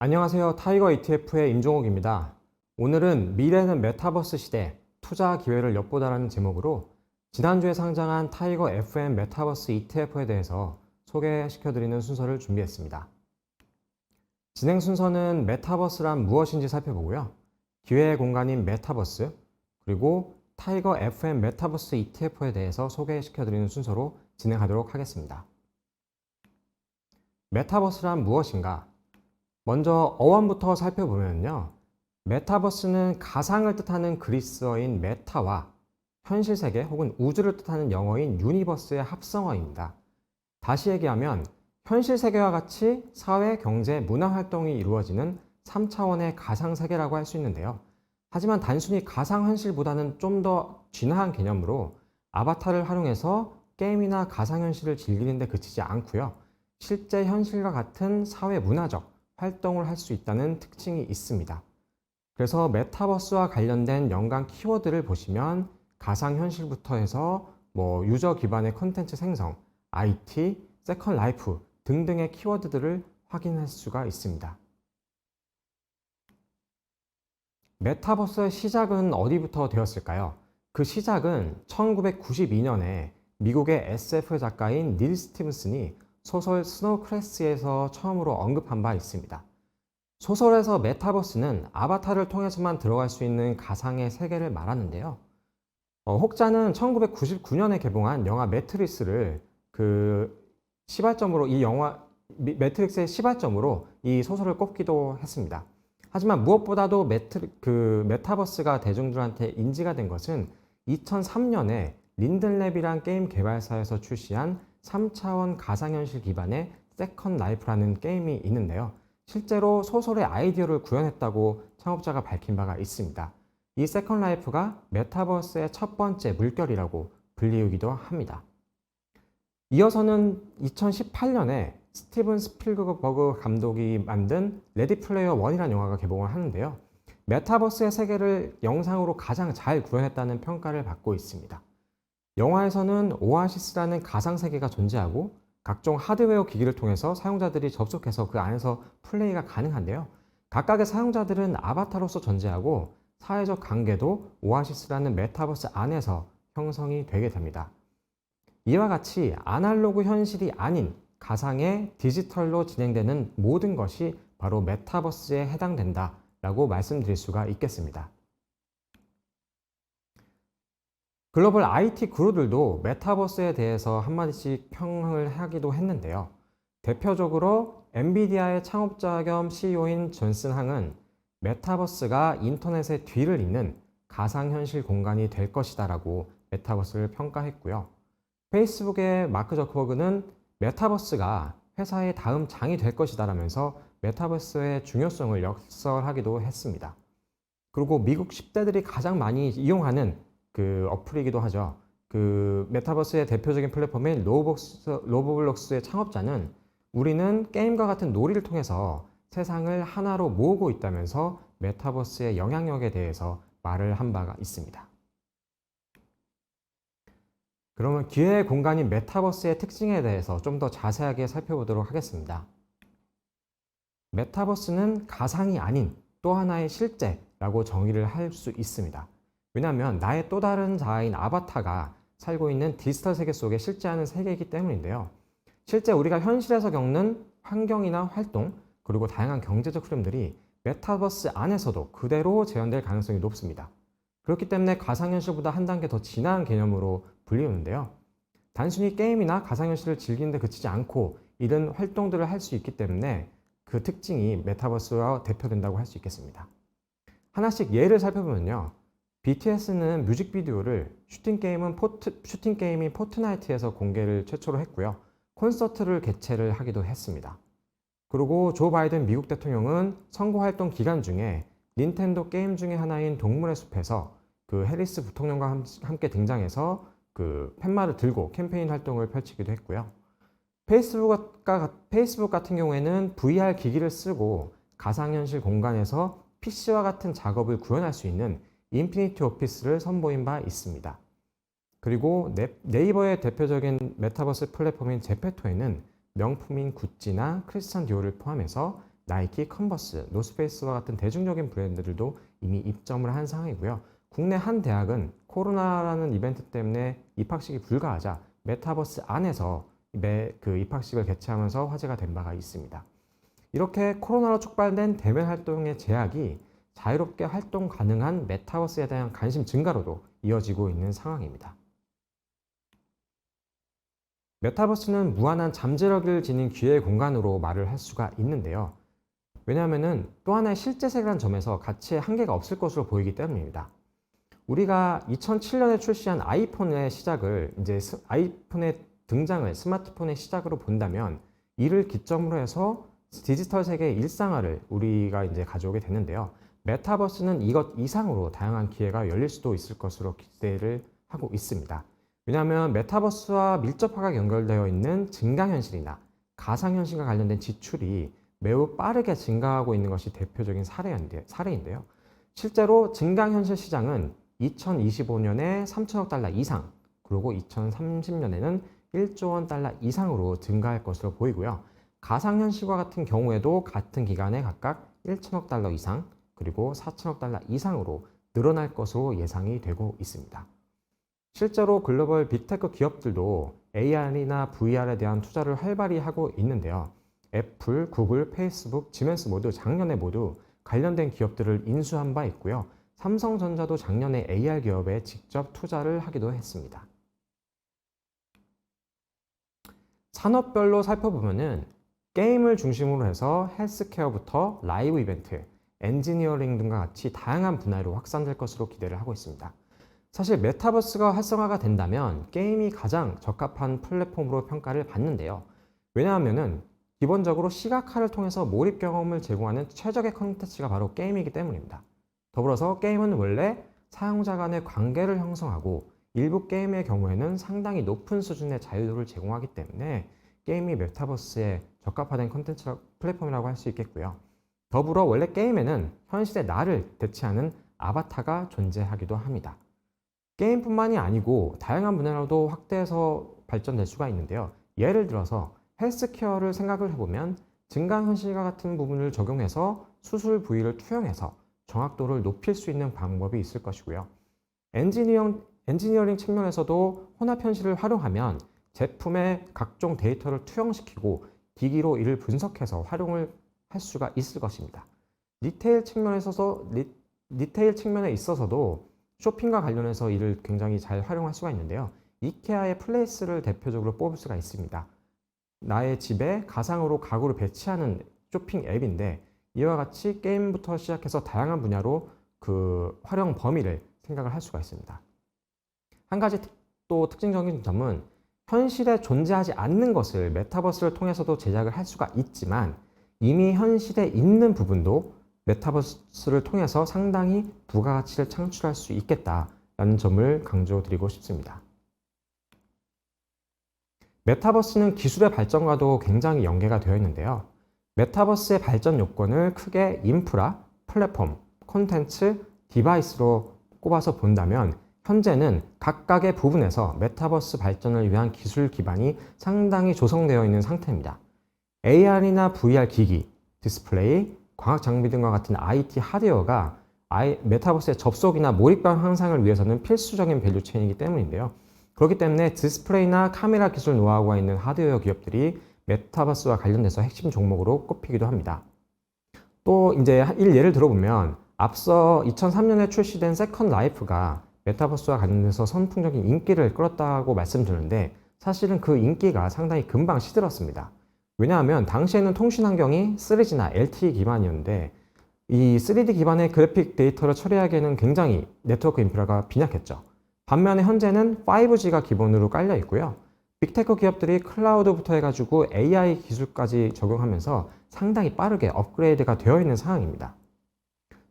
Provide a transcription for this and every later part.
안녕하세요. 타이거 ETF의 임종욱입니다. 오늘은 미래는 메타버스 시대, 투자 기회를 엿보다라는 제목으로 지난주에 상장한 타이거 FM 메타버스 ETF에 대해서 소개시켜드리는 순서를 준비했습니다. 진행 순서는 메타버스란 무엇인지 살펴보고요. 기회의 공간인 메타버스, 그리고 타이거 FM 메타버스 ETF에 대해서 소개시켜드리는 순서로 진행하도록 하겠습니다. 메타버스란 무엇인가? 먼저 어원부터 살펴보면요. 메타버스는 가상을 뜻하는 그리스어인 메타와 현실 세계 혹은 우주를 뜻하는 영어인 유니버스의 합성어입니다. 다시 얘기하면 현실 세계와 같이 사회, 경제, 문화 활동이 이루어지는 3차원의 가상 세계라고 할 수 있는데요. 하지만 단순히 가상 현실보다는 좀 더 진화한 개념으로 아바타를 활용해서 게임이나 가상 현실을 즐기는 데 그치지 않고요. 실제 현실과 같은 사회 문화적 활동을 할 수 있다는 특징이 있습니다. 그래서 메타버스와 관련된 연관 키워드를 보시면 가상현실부터 해서 유저 기반의 컨텐츠 생성, IT, 세컨 라이프 등등의 키워드들을 확인할 수가 있습니다. 메타버스의 시작은 어디부터 되었을까요? 그 시작은 1992년에 미국의 SF 작가인 닐 스티븐슨이 소설 스노우크래시에서 처음으로 언급한 바 있습니다. 소설에서 메타버스는 아바타를 통해서만 들어갈 수 있는 가상의 세계를 말하는데요. 혹자는 1999년에 개봉한 영화 매트릭스를 시발점으로 매트릭스의 시발점으로 이 소설을 꼽기도 했습니다. 하지만 무엇보다도 메타버스가 대중들한테 인지가 된 것은 2003년에 린든랩이란 게임 개발사에서 출시한 3차원 가상현실 기반의 세컨 라이프라는 게임이 있는데요. 실제로 소설의 아이디어를 구현했다고 창업자가 밝힌 바가 있습니다. 이 세컨 라이프가 메타버스의 첫 번째 물결이라고 불리우기도 합니다. 이어서는 2018년에 스티븐 스필버그 감독이 만든 레디 플레이어 1이라는 영화가 개봉을 하는데요. 메타버스의 세계를 영상으로 가장 잘 구현했다는 평가를 받고 있습니다. 영화에서는 오아시스라는 가상세계가 존재하고 각종 하드웨어 기기를 통해서 사용자들이 접속해서 그 안에서 플레이가 가능한데요. 각각의 사용자들은 아바타로서 존재하고 사회적 관계도 오아시스라는 메타버스 안에서 형성이 되게 됩니다. 이와 같이 아날로그 현실이 아닌 가상의 디지털로 진행되는 모든 것이 바로 메타버스에 해당된다라고 말씀드릴 수가 있겠습니다. 글로벌 IT 그룹들도 메타버스에 대해서 한마디씩 평을 하기도 했는데요. 대표적으로 엔비디아의 창업자 겸 CEO인 존슨 항은 메타버스가 인터넷의 뒤를 잇는 가상현실 공간이 될 것이다 라고 메타버스를 평가했고요. 페이스북의 마크 저커버그는 메타버스가 회사의 다음 장이 될 것이다 라면서 메타버스의 중요성을 역설하기도 했습니다. 그리고 미국 10대들이 가장 많이 이용하는 어플이기도 하죠. 메타버스의 대표적인 플랫폼인 로블록스의 창업자는 우리는 게임과 같은 놀이를 통해서 세상을 하나로 모으고 있다면서 메타버스의 영향력에 대해서 말을 한 바가 있습니다. 그러면 기회의 공간인 메타버스의 특징에 대해서 좀 더 자세하게 살펴보도록 하겠습니다. 메타버스는 가상이 아닌 또 하나의 실제라고 정의를 할 수 있습니다. 왜냐하면 나의 또 다른 자아인 아바타가 살고 있는 디지털 세계 속에 실제하는 세계이기 때문인데요. 실제 우리가 현실에서 겪는 환경이나 활동, 그리고 다양한 경제적 흐름들이 메타버스 안에서도 그대로 재현될 가능성이 높습니다. 그렇기 때문에 가상현실보다 한 단계 더 진화한 개념으로 불리우는데요. 단순히 게임이나 가상현실을 즐기는 데 그치지 않고 이런 활동들을 할 수 있기 때문에 그 특징이 메타버스와 대표된다고 할 수 있겠습니다. 하나씩 예를 살펴보면요. BTS는 뮤직비디오를 슈팅게임인 포트나이트에서 공개를 최초로 했고요. 콘서트를 개최를 하기도 했습니다. 그리고 조 바이든 미국 대통령은 선거활동 기간 중에 닌텐도 게임 중에 하나인 동물의 숲에서 해리스 부통령과 함께 등장해서 팻말을 들고 캠페인 활동을 펼치기도 했고요. 페이스북 같은 경우에는 VR 기기를 쓰고 가상현실 공간에서 PC와 같은 작업을 구현할 수 있는 인피니티 오피스를 선보인 바 있습니다. 그리고 네이버의 대표적인 메타버스 플랫폼인 제페토에는 명품인 구찌나 크리스찬 디올을 포함해서 나이키, 컨버스, 노스페이스와 같은 대중적인 브랜드들도 이미 입점을 한 상황이고요. 국내 한 대학은 코로나라는 이벤트 때문에 입학식이 불가하자 메타버스 안에서 그 입학식을 개최하면서 화제가 된 바가 있습니다. 이렇게 코로나로 촉발된 대면 활동의 제약이 자유롭게 활동 가능한 메타버스에 대한 관심 증가로도 이어지고 있는 상황입니다. 메타버스는 무한한 잠재력을 지닌 기회의 공간으로 말을 할 수가 있는데요. 왜냐하면 또 하나의 실제 세계라는 점에서 가치의 한계가 없을 것으로 보이기 때문입니다. 우리가 2007년에 출시한 아이폰의 시작을 이제 아이폰의 등장을 스마트폰의 시작으로 본다면 이를 기점으로 해서 디지털 세계의 일상화를 우리가 이제 가져오게 되는데요. 메타버스는 이것 이상으로 다양한 기회가 열릴 수도 있을 것으로 기대를 하고 있습니다. 왜냐하면 메타버스와 밀접하게 연결되어 있는 증강현실이나 가상현실과 관련된 지출이 매우 빠르게 증가하고 있는 것이 대표적인 사례인데요. 실제로 증강현실 시장은 2025년에 3천억 달러 이상, 그리고 2030년에는 1조 원 달러 이상으로 증가할 것으로 보이고요. 가상현실과 같은 경우에도 같은 기간에 각각 1천억 달러 이상, 그리고 4천억 달러 이상으로 늘어날 것으로 예상이 되고 있습니다. 실제로 글로벌 빅테크 기업들도 AR이나 VR에 대한 투자를 활발히 하고 있는데요. 애플, 구글, 페이스북, 지멘스 모두 작년에 모두 관련된 기업들을 인수한 바 있고요. 삼성전자도 작년에 AR 기업에 직접 투자를 하기도 했습니다. 산업별로 살펴보면은 게임을 중심으로 해서 헬스케어부터 라이브 이벤트, 엔지니어링 등과 같이 다양한 분야로 확산될 것으로 기대를 하고 있습니다. 사실 메타버스가 활성화가 된다면 게임이 가장 적합한 플랫폼으로 평가를 받는데요. 왜냐하면은 기본적으로 시각화를 통해서 몰입 경험을 제공하는 최적의 콘텐츠가 바로 게임이기 때문입니다. 더불어서 게임은 원래 사용자 간의 관계를 형성하고 일부 게임의 경우에는 상당히 높은 수준의 자유도를 제공하기 때문에 게임이 메타버스에 적합화된 콘텐츠 플랫폼이라고 할 수 있겠고요. 더불어 원래 게임에는 현실의 나를 대체하는 아바타가 존재하기도 합니다. 게임뿐만이 아니고 다양한 분야로도 확대해서 발전될 수가 있는데요. 예를 들어서 헬스케어를 생각을 해보면 증강현실과 같은 부분을 적용해서 수술 부위를 투영해서 정확도를 높일 수 있는 방법이 있을 것이고요. 엔지니어링 측면에서도 혼합현실을 활용하면 제품의 각종 데이터를 투영시키고 기기로 이를 분석해서 활용을 할 수가 있을 것입니다. 리테일 측면에 있어서도 쇼핑과 관련해서 이를 굉장히 잘 활용할 수가 있는데요. 이케아의 플레이스를 대표적으로 뽑을 수가 있습니다. 나의 집에 가상으로 가구를 배치하는 쇼핑 앱인데 이와 같이 게임부터 시작해서 다양한 분야로 그 활용 범위를 생각을 할 수가 있습니다. 한 가지 또 특징적인 점은 현실에 존재하지 않는 것을 메타버스를 통해서도 제작을 할 수가 있지만 이미 현실에 있는 부분도 메타버스를 통해서 상당히 부가가치를 창출할 수 있겠다라는 점을 강조드리고 싶습니다. 메타버스는 기술의 발전과도 굉장히 연계가 되어 있는데요. 메타버스의 발전 요건을 크게 인프라, 플랫폼, 콘텐츠, 디바이스로 꼽아서 본다면 현재는 각각의 부분에서 메타버스 발전을 위한 기술 기반이 상당히 조성되어 있는 상태입니다. AR이나 VR 기기, 디스플레이, 광학 장비 등과 같은 IT 하드웨어가 메타버스의 접속이나 몰입감 향상을 위해서는 필수적인 밸류 체인이기 때문인데요. 그렇기 때문에 디스플레이나 카메라 기술 노하우가 있는 하드웨어 기업들이 메타버스와 관련돼서 핵심 종목으로 꼽히기도 합니다. 또 이제 예를 들어보면 앞서 2003년에 출시된 세컨드 라이프가 메타버스와 관련돼서 선풍적인 인기를 끌었다고 말씀드렸는데 사실은 그 인기가 상당히 금방 시들었습니다. 왜냐하면 당시에는 통신 환경이 3G나 LTE 기반이었는데 이 3D 기반의 그래픽 데이터를 처리하기에는 굉장히 네트워크 인프라가 빈약했죠. 반면에 현재는 5G가 기본으로 깔려 있고요. 빅테크 기업들이 클라우드부터 해가지고 AI 기술까지 적용하면서 상당히 빠르게 업그레이드가 되어 있는 상황입니다.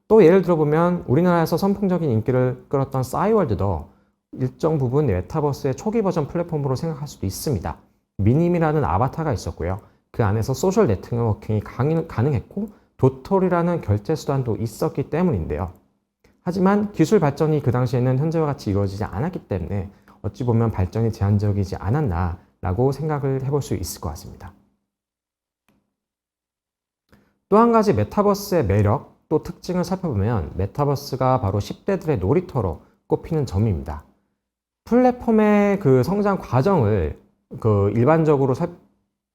또 예를 들어보면 우리나라에서 선풍적인 인기를 끌었던 싸이월드도 일정 부분 메타버스의 초기 버전 플랫폼으로 생각할 수도 있습니다. 미님이라는 아바타가 있었고요. 그 안에서 소셜 네트워킹이 가능했고 도토리라는 결제 수단도 있었기 때문인데요. 하지만 기술 발전이 그 당시에는 현재와 같이 이루어지지 않았기 때문에 어찌 보면 발전이 제한적이지 않았나라고 생각을 해볼 수 있을 것 같습니다. 또 한 가지 메타버스의 매력 또 특징을 살펴보면 메타버스가 바로 10대들의 놀이터로 꼽히는 점입니다. 플랫폼의 그 성장 과정을 일반적으로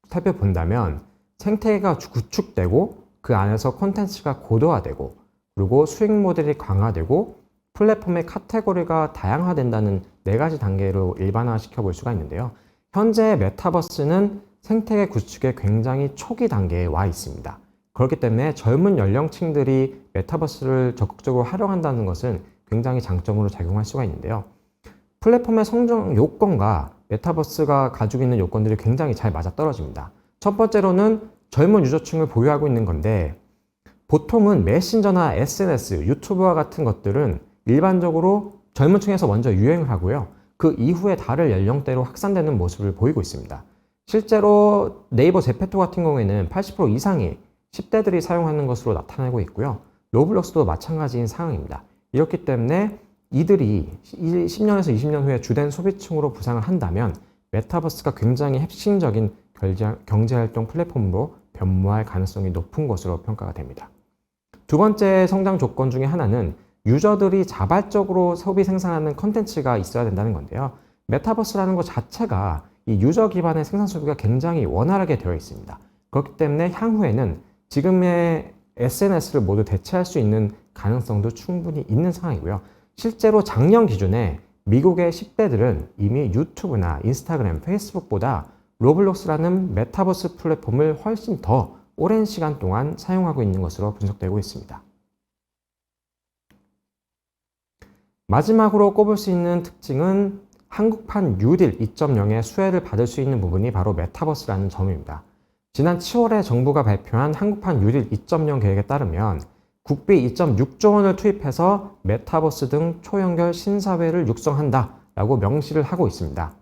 살펴본다면 생태계가 구축되고 그 안에서 콘텐츠가 고도화되고 그리고 수익 모델이 강화되고 플랫폼의 카테고리가 다양화된다는 네 가지 단계로 일반화시켜 볼 수가 있는데요. 현재 메타버스는 생태계 구축의 굉장히 초기 단계에 와 있습니다. 그렇기 때문에 젊은 연령층들이 메타버스를 적극적으로 활용한다는 것은 굉장히 장점으로 작용할 수가 있는데요. 플랫폼의 성장 요건과 메타버스가 가지고 있는 요건들이 굉장히 잘 맞아떨어집니다. 첫 번째로는 젊은 유저층을 보유하고 있는 건데 보통은 메신저나 SNS, 유튜브와 같은 것들은 일반적으로 젊은 층에서 먼저 유행을 하고요. 그 이후에 다른 연령대로 확산되는 모습을 보이고 있습니다. 실제로 네이버 제페토 같은 경우에는 80% 이상이 10대들이 사용하는 것으로 나타나고 있고요. 로블록스도 마찬가지인 상황입니다. 이렇기 때문에 이들이 10년에서 20년 후에 주된 소비층으로 부상을 한다면 메타버스가 굉장히 핵심적인 경제활동 플랫폼으로 변모할 가능성이 높은 것으로 평가가 됩니다. 두 번째 성장 조건 중에 하나는 유저들이 자발적으로 소비 생산하는 컨텐츠가 있어야 된다는 건데요. 메타버스라는 것 자체가 이 유저 기반의 생산 소비가 굉장히 원활하게 되어 있습니다. 그렇기 때문에 향후에는 지금의 SNS를 모두 대체할 수 있는 가능성도 충분히 있는 상황이고요. 실제로 작년 기준에 미국의 10대들은 이미 유튜브나 인스타그램, 페이스북보다 로블록스라는 메타버스 플랫폼을 훨씬 더 오랜 시간 동안 사용하고 있는 것으로 분석되고 있습니다. 마지막으로 꼽을 수 있는 특징은 한국판 뉴딜 2.0의 수혜를 받을 수 있는 부분이 바로 메타버스라는 점입니다. 지난 10월에 정부가 발표한 한국판 뉴딜 2.0 계획에 따르면 국비 2.6조 원을 투입해서 메타버스 등 초연결 신사회를 육성한다라고 명시를 하고 있습니다.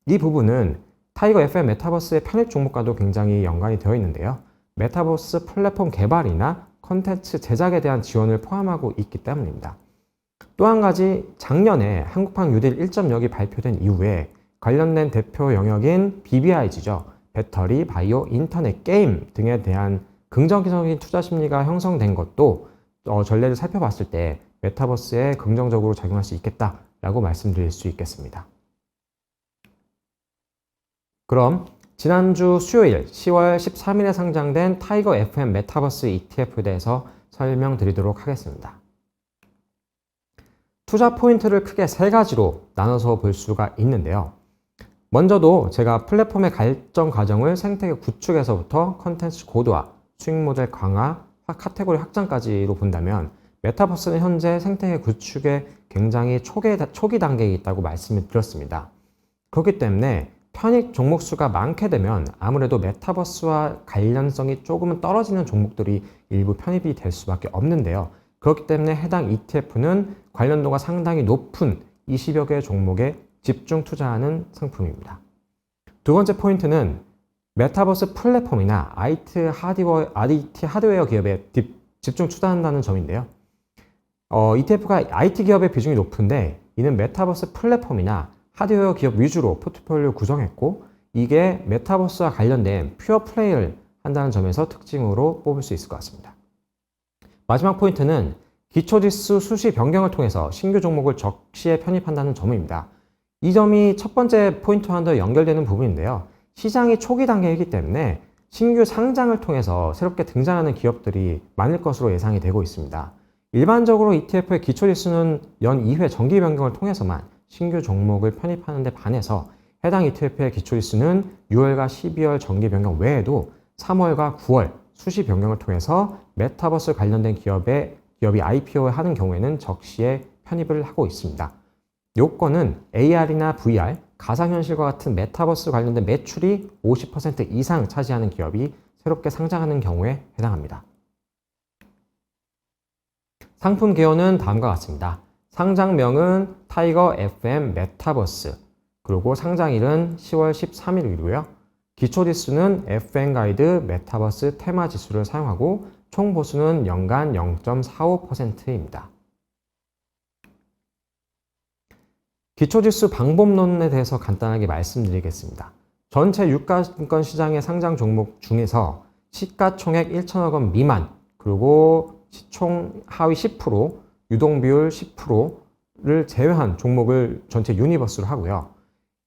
이 부분은 타이거 FM 메타버스의 편입 종목과도 굉장히 연관이 되어 있는데요. 메타버스 플랫폼 개발이나 컨텐츠 제작에 대한 지원을 포함하고 있기 때문입니다. 또 한 가지 작년에 한국판 뉴딜 1.0이 발표된 이후에 관련된 대표 영역인 BBIG죠. 배터리, 바이오, 인터넷, 게임 등에 대한 긍정적인 투자 심리가 형성된 것도 전례를 살펴봤을 때 메타버스에 긍정적으로 작용할 수 있겠다라고 말씀드릴 수 있겠습니다. 그럼 지난주 수요일 10월 13일에 상장된 타이거 FM 메타버스 ETF에 대해서 설명드리도록 하겠습니다. 투자 포인트를 크게 세 가지로 나눠서 볼 수가 있는데요. 먼저도 제가 플랫폼의 발전 과정을 생태계 구축에서부터 컨텐츠 고도화, 수익 모델 강화, 카테고리 확장까지로 본다면 메타버스는 현재 생태계 구축의 굉장히 초기 단계에 있다고 말씀을 드렸습니다. 그렇기 때문에 편입 종목 수가 많게 되면 아무래도 메타버스와 관련성이 조금은 떨어지는 종목들이 일부 편입이 될 수밖에 없는데요. 그렇기 때문에 해당 ETF는 관련도가 상당히 높은 20여 개의 종목에 집중 투자하는 상품입니다. 두 번째 포인트는 메타버스 플랫폼이나 IT 하드웨어 기업에 집중 투자한다는 점인데요. ETF가 IT 기업의 비중이 높은데 이는 메타버스 플랫폼이나 하드웨어 기업 위주로 포트폴리오 구성했고 이게 메타버스와 관련된 퓨어 플레이를 한다는 점에서 특징으로 뽑을 수 있을 것 같습니다. 마지막 포인트는 기초지수 수시 변경을 통해서 신규 종목을 적시에 편입한다는 점입니다. 이 점이 첫 번째 포인트와는 더 연결되는 부분인데요. 시장이 초기 단계이기 때문에 신규 상장을 통해서 새롭게 등장하는 기업들이 많을 것으로 예상이 되고 있습니다. 일반적으로 ETF의 기초지수는 연 2회 정기 변경을 통해서만 신규 종목을 편입하는 데 반해서 해당 ETF의 기초지수는 6월과 12월 정기 변경 외에도 3월과 9월 수시 변경을 통해서 메타버스 관련된 기업이 IPO를 하는 경우에는 적시에 편입을 하고 있습니다. 요건은 AR이나 VR, 가상현실과 같은 메타버스 관련된 매출이 50% 이상 차지하는 기업이 새롭게 상장하는 경우에 해당합니다. 상품 개요는 다음과 같습니다. 상장명은 타이거 FM 메타버스, 그리고 상장일은 10월 13일이고요. 기초지수는 FM 가이드 메타버스 테마 지수를 사용하고 총 보수는 연간 0.45%입니다. 기초지수 방법론에 대해서 간단하게 말씀드리겠습니다. 전체 유가증권 시장의 상장 종목 중에서 시가총액 1천억 원 미만, 그리고 시총 하위 10%, 유동비율 10%를 제외한 종목을 전체 유니버스로 하고요.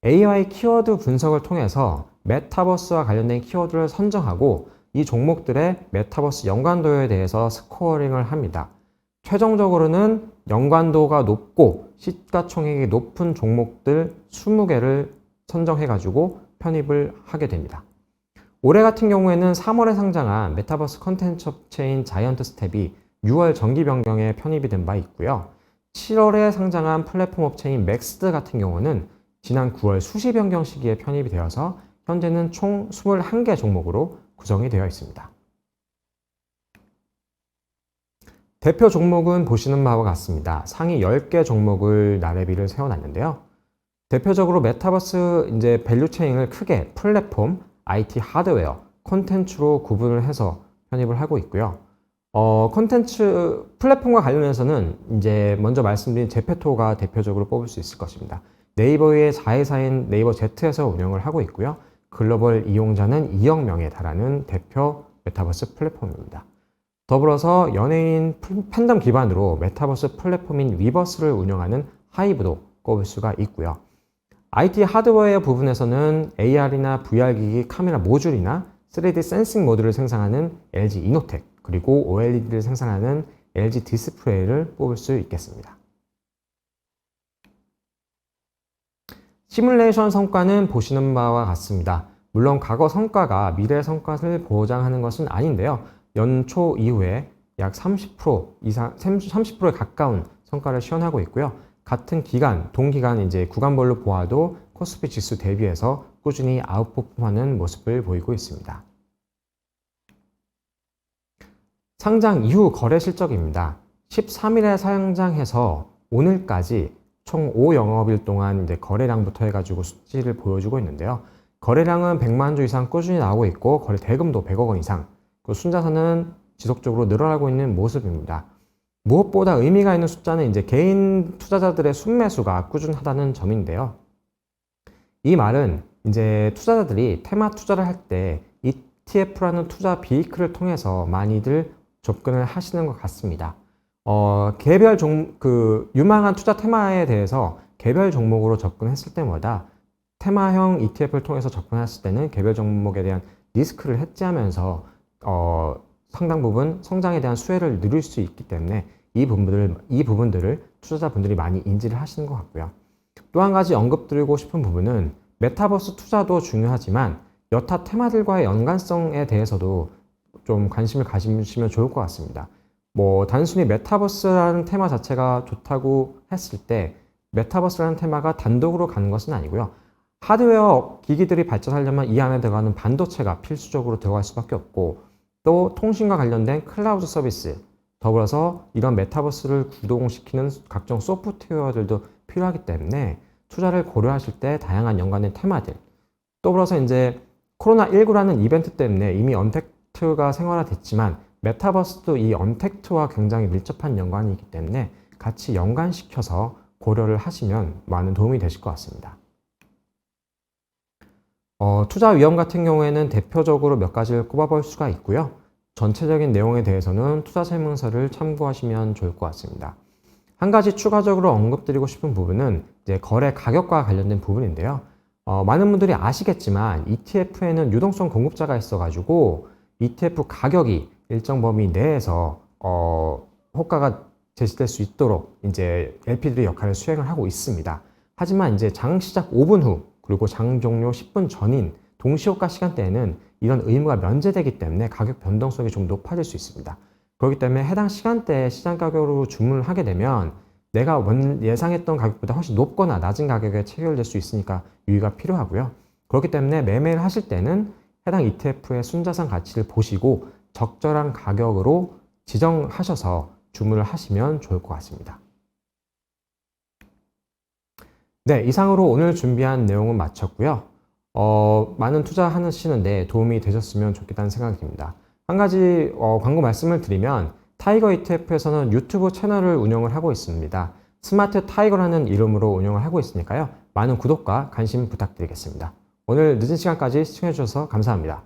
AI 키워드 분석을 통해서 메타버스와 관련된 키워드를 선정하고 이 종목들의 메타버스 연관도에 대해서 스코어링을 합니다. 최종적으로는 연관도가 높고 시가총액이 높은 종목들 20개를 선정해가지고 편입을 하게 됩니다. 올해 같은 경우에는 3월에 상장한 메타버스 컨텐츠 업체인 자이언트 스텝이 6월 정기 변경에 편입이 된 바 있고요. 7월에 상장한 플랫폼 업체인 맥스드 같은 경우는 지난 9월 수시 변경 시기에 편입이 되어서 현재는 총 21개 종목으로 구성이 되어 있습니다. 대표 종목은 보시는 바와 같습니다. 상위 10개 종목을 나래비를 세워놨는데요. 대표적으로 메타버스 이제 밸류 체인을 크게 플랫폼, IT 하드웨어, 콘텐츠로 구분을 해서 편입을 하고 있고요. 콘텐츠 플랫폼과 관련해서는 이제 먼저 말씀드린 제페토가 대표적으로 뽑을 수 있을 것입니다. 네이버의 자회사인 네이버 Z에서 운영을 하고 있고요. 글로벌 이용자는 2억 명에 달하는 대표 메타버스 플랫폼입니다. 더불어서 연예인 팬덤 기반으로 메타버스 플랫폼인 위버스를 운영하는 하이브도 꼽을 수가 있고요. IT 하드웨어 부분에서는 AR이나 VR 기기 카메라 모듈이나 3D 센싱 모듈을 생산하는 LG 이노텍, 그리고 OLED를 생산하는 LG 디스플레이를 뽑을 수 있겠습니다. 시뮬레이션 성과는 보시는 바와 같습니다. 물론 과거 성과가 미래 성과를 보장하는 것은 아닌데요. 연초 이후에 약 30% 이상, 30%에 가까운 성과를 시현하고 있고요. 같은 기간, 동기간 이제 구간별로 보아도 코스피 지수 대비해서 꾸준히 아웃퍼폼하는 모습을 보이고 있습니다. 상장 이후 거래 실적입니다. 13일에 상장해서 오늘까지 총 5영업일 동안 이제 거래량부터 해가지고 수치를 보여주고 있는데요. 거래량은 100만 주 이상 꾸준히 나오고 있고 거래 대금도 100억 원 이상, 순자산은 지속적으로 늘어나고 있는 모습입니다. 무엇보다 의미가 있는 숫자는 이제 개인 투자자들의 순매수가 꾸준하다는 점인데요. 이 말은 이제 투자자들이 테마 투자를 할 때 ETF라는 투자 비이클을 통해서 많이들 접근을 하시는 것 같습니다. 개별 유망한 투자 테마에 대해서 개별 종목으로 접근했을 때마다 테마형 ETF를 통해서 접근했을 때는 개별 종목에 대한 리스크를 해지하면서 상당 부분 성장에 대한 수혜를 누릴 수 있기 때문에 이 부분들을 투자자분들이 많이 인지를 하시는 것 같고요. 또 한 가지 언급드리고 싶은 부분은 메타버스 투자도 중요하지만 여타 테마들과의 연관성에 대해서도 좀 관심을 가지시면 좋을 것 같습니다. 단순히 메타버스라는 테마 자체가 좋다고 했을 때 메타버스라는 테마가 단독으로 가는 것은 아니고요. 하드웨어 기기들이 발전하려면 이 안에 들어가는 반도체가 필수적으로 들어갈 수밖에 없고, 또 통신과 관련된 클라우드 서비스, 더불어서 이런 메타버스를 구동시키는 각종 소프트웨어들도 필요하기 때문에 투자를 고려하실 때 다양한 연관된 테마들, 더불어서 이제 코로나19라는 이벤트 때문에 이미 언택트가 생활화됐지만 메타버스도 이 언택트와 굉장히 밀접한 연관이 있기 때문에 같이 연관시켜서 고려를 하시면 많은 도움이 되실 것 같습니다. 투자 위험 같은 경우에는 대표적으로 몇 가지를 꼽아볼 수가 있고요. 전체적인 내용에 대해서는 투자 설명서를 참고하시면 좋을 것 같습니다. 한 가지 추가적으로 언급드리고 싶은 부분은 이제 거래 가격과 관련된 부분인데요. 많은 분들이 아시겠지만 ETF에는 유동성 공급자가 있어가지고 ETF 가격이 일정 범위 내에서 호가가 제시될 수 있도록 이제 LP들의 역할을 수행을 하고 있습니다. 하지만 이제 장 시작 5분 후 그리고 장 종료 10분 전인 동시호가 시간대에는 이런 의무가 면제되기 때문에 가격 변동성이 좀 높아질 수 있습니다. 그렇기 때문에 해당 시간대에 시장 가격으로 주문을 하게 되면 내가 예상했던 가격보다 훨씬 높거나 낮은 가격에 체결될 수 있으니까 유의가 필요하고요. 그렇기 때문에 매매를 하실 때는 해당 ETF의 순자산 가치를 보시고 적절한 가격으로 지정하셔서 주문을 하시면 좋을 것 같습니다. 네, 이상으로 오늘 준비한 내용은 마쳤고요. 많은 투자하시는데 도움이 되셨으면 좋겠다는 생각이 듭니다. 한 가지 광고 말씀을 드리면 타이거 ETF에서는 유튜브 채널을 운영을 하고 있습니다. 스마트 타이거라는 이름으로 운영을 하고 있으니까요. 많은 구독과 관심 부탁드리겠습니다. 오늘 늦은 시간까지 시청해 주셔서 감사합니다.